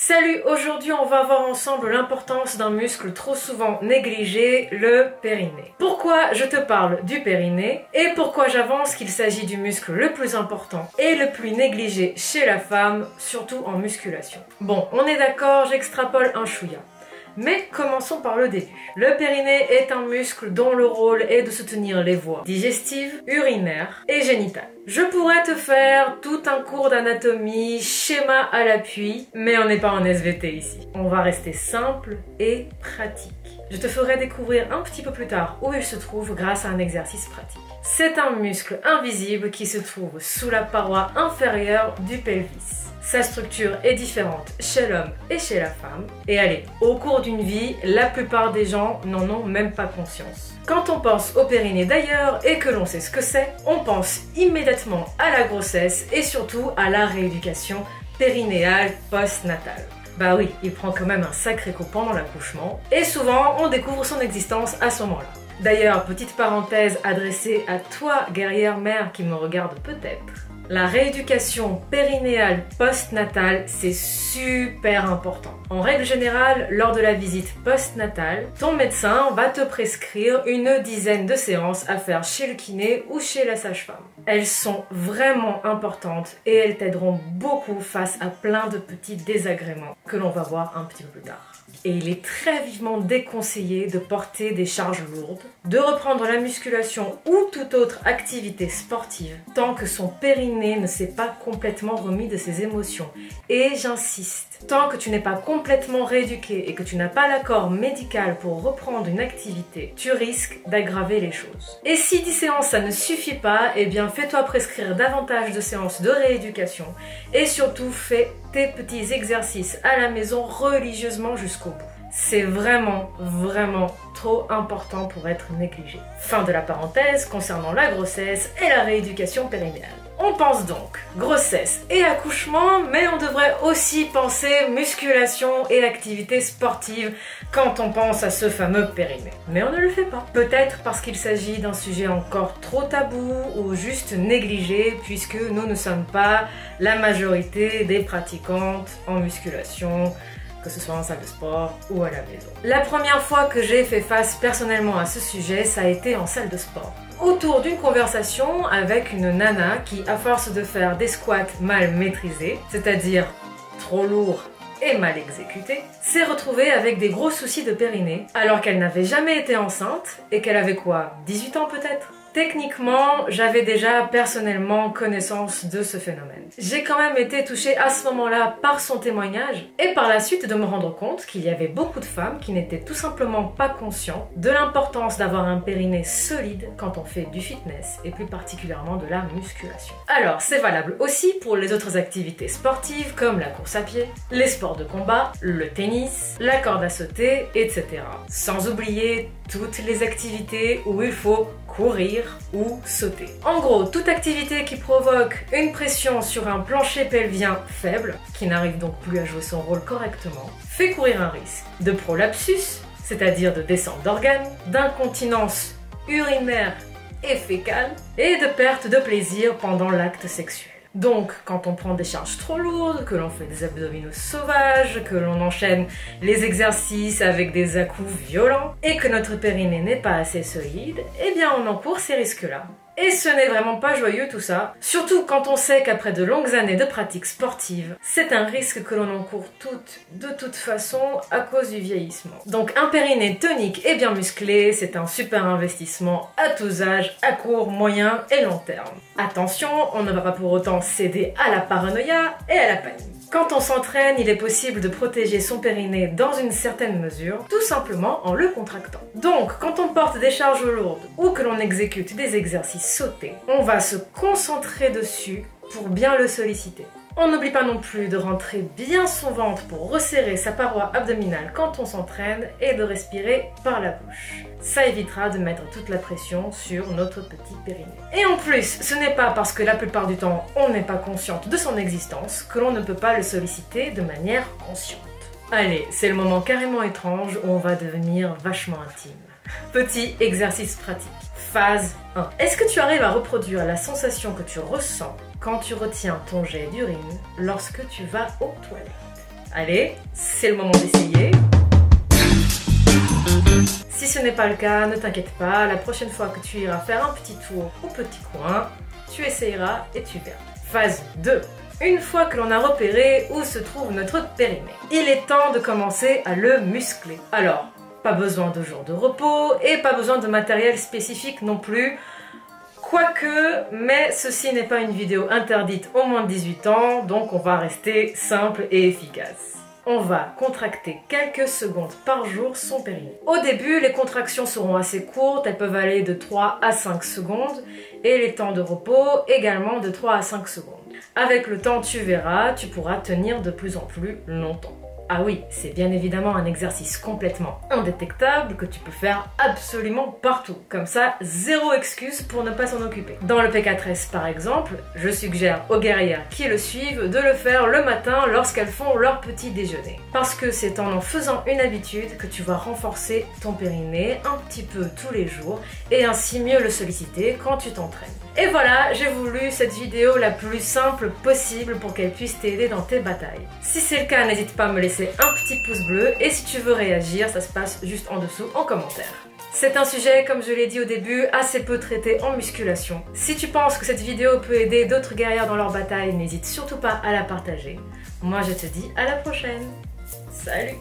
Salut, aujourd'hui on va voir ensemble l'importance d'un muscle trop souvent négligé, le périnée. Pourquoi je te parle du périnée et pourquoi j'avance qu'il s'agit du muscle le plus important et le plus négligé chez la femme, surtout en musculation. Bon, on est d'accord, j'extrapole un chouïa. Mais commençons par le début. Le périnée est un muscle dont le rôle est de soutenir les voies digestives, urinaires et génitales. Je pourrais te faire tout un cours d'anatomie, schéma à l'appui, mais on n'est pas en SVT ici. On va rester simple et pratique. Je te ferai découvrir un petit peu plus tard où il se trouve grâce à un exercice pratique. C'est un muscle invisible qui se trouve sous la paroi inférieure du pelvis. Sa structure est différente chez l'homme et chez la femme. Et allez, au cours d'une vie, la plupart des gens n'en ont même pas conscience. Quand on pense au périnée d'ailleurs et que l'on sait ce que c'est, on pense immédiatement à la grossesse et surtout à la rééducation périnéale post-natale. Bah oui, il prend quand même un sacré coup pendant l'accouchement et souvent on découvre son existence à ce moment-là. D'ailleurs, petite parenthèse adressée à toi, guerrière mère qui me regarde peut-être. La rééducation périnéale post-natale, c'est super important. En règle générale, lors de la visite post-natale, ton médecin va te prescrire une dizaine de séances à faire chez le kiné ou chez la sage-femme. Elles sont vraiment importantes et elles t'aideront beaucoup face à plein de petits désagréments que l'on va voir un petit peu plus tard. Et il est très vivement déconseillé de porter des charges lourdes, de reprendre la musculation ou toute autre activité sportive tant que son périnée ne s'est pas complètement remis de ses émotions. Et j'insiste, tant que tu n'es pas complètement rééduqué et que tu n'as pas l'accord médical pour reprendre une activité, tu risques d'aggraver les choses. Et si 10 séances ça ne suffit pas, eh bien fais-toi prescrire davantage de séances de rééducation et surtout fais tes petits exercices à la maison religieusement jusqu'au bout. C'est vraiment trop important pour être négligé. Fin de la parenthèse concernant la grossesse et la rééducation périnéale. On pense donc grossesse et accouchement, mais on devrait aussi penser musculation et activité sportive quand on pense à ce fameux périnée. Mais on ne le fait pas. Peut-être parce qu'il s'agit d'un sujet encore trop tabou ou juste négligé, puisque nous ne sommes pas la majorité des pratiquantes en musculation, que ce soit en salle de sport ou à la maison. La première fois que j'ai fait face personnellement à ce sujet, ça a été en salle de sport. Autour d'une conversation avec une nana qui, à force de faire des squats mal maîtrisés, c'est-à-dire trop lourds et mal exécutés, s'est retrouvée avec des gros soucis de périnée, alors qu'elle n'avait jamais été enceinte et qu'elle avait quoi, 18 ans peut-être ? Techniquement, j'avais déjà personnellement connaissance de ce phénomène. J'ai quand même été touchée à ce moment-là par son témoignage et par la suite de me rendre compte qu'il y avait beaucoup de femmes qui n'étaient tout simplement pas conscientes de l'importance d'avoir un périnée solide quand on fait du fitness et plus particulièrement de la musculation. Alors, c'est valable aussi pour les autres activités sportives comme la course à pied, les sports de combat, le tennis, la corde à sauter, etc. Sans oublier toutes les activités où il faut courir ou sauter. En gros, toute activité qui provoque une pression sur un plancher pelvien faible, qui n'arrive donc plus à jouer son rôle correctement, fait courir un risque de prolapsus, c'est-à-dire de descente d'organes, d'incontinence urinaire et fécale, et de perte de plaisir pendant l'acte sexuel. Donc, quand on prend des charges trop lourdes, que l'on fait des abdominaux sauvages, que l'on enchaîne les exercices avec des à-coups violents, et que notre périnée n'est pas assez solide, eh bien on encourt ces risques-là. Et ce n'est vraiment pas joyeux tout ça, surtout quand on sait qu'après de longues années de pratique sportive, c'est un risque que l'on encourt de toute façon à cause du vieillissement. Donc un périnée tonique et bien musclé, c'est un super investissement à tous âges, à court, moyen et long terme. Attention, on ne va pas pour autant céder à la paranoïa et à la panique. Quand on s'entraîne, il est possible de protéger son périnée dans une certaine mesure, tout simplement en le contractant. Donc, quand on porte des charges lourdes ou que l'on exécute des exercices sautés, on va se concentrer dessus pour bien le solliciter. On n'oublie pas non plus de rentrer bien son ventre pour resserrer sa paroi abdominale quand on s'entraîne et de respirer par la bouche. Ça évitera de mettre toute la pression sur notre petit périnée. Et en plus, ce n'est pas parce que la plupart du temps on n'est pas consciente de son existence que l'on ne peut pas le solliciter de manière consciente. Allez, c'est le moment carrément étrange où on va devenir vachement intime. Petit exercice pratique. Phase 1. Est-ce que tu arrives à reproduire la sensation que tu ressens quand tu retiens ton jet d'urine lorsque tu vas aux toilettes? Allez, c'est le moment d'essayer. Si ce n'est pas le cas, ne t'inquiète pas, la prochaine fois que tu iras faire un petit tour au petit coin, tu essayeras et tu verras. Phase 2. Une fois que l'on a repéré où se trouve notre périnée, il est temps de commencer à le muscler. Alors, pas besoin de jours de repos et pas besoin de matériel spécifique non plus. Quoique, mais ceci n'est pas une vidéo interdite aux moins de 18 ans, donc on va rester simple et efficace. On va contracter quelques secondes par jour son périnée. Au début, les contractions seront assez courtes, elles peuvent aller de 3 à 5 secondes et les temps de repos également de 3 à 5 secondes. Avec le temps, tu verras, tu pourras tenir de plus en plus longtemps. Ah oui, c'est bien évidemment un exercice complètement indétectable que tu peux faire absolument partout. Comme ça, zéro excuse pour ne pas s'en occuper. Dans le P4S par exemple, je suggère aux guerrières qui le suivent de le faire le matin lorsqu'elles font leur petit déjeuner. Parce que c'est en faisant une habitude que tu vas renforcer ton périnée un petit peu tous les jours et ainsi mieux le solliciter quand tu t'entraînes. Et voilà, j'ai voulu cette vidéo la plus simple possible pour qu'elle puisse t'aider dans tes batailles. Si c'est le cas, n'hésite pas à me laisser un petit pouce bleu et si tu veux réagir, ça se passe juste en dessous en commentaire. C'est un sujet, comme je l'ai dit au début, assez peu traité en musculation. Si tu penses que cette vidéo peut aider d'autres guerrières dans leur bataille, n'hésite surtout pas à la partager. Moi je te dis à la prochaine. Salut!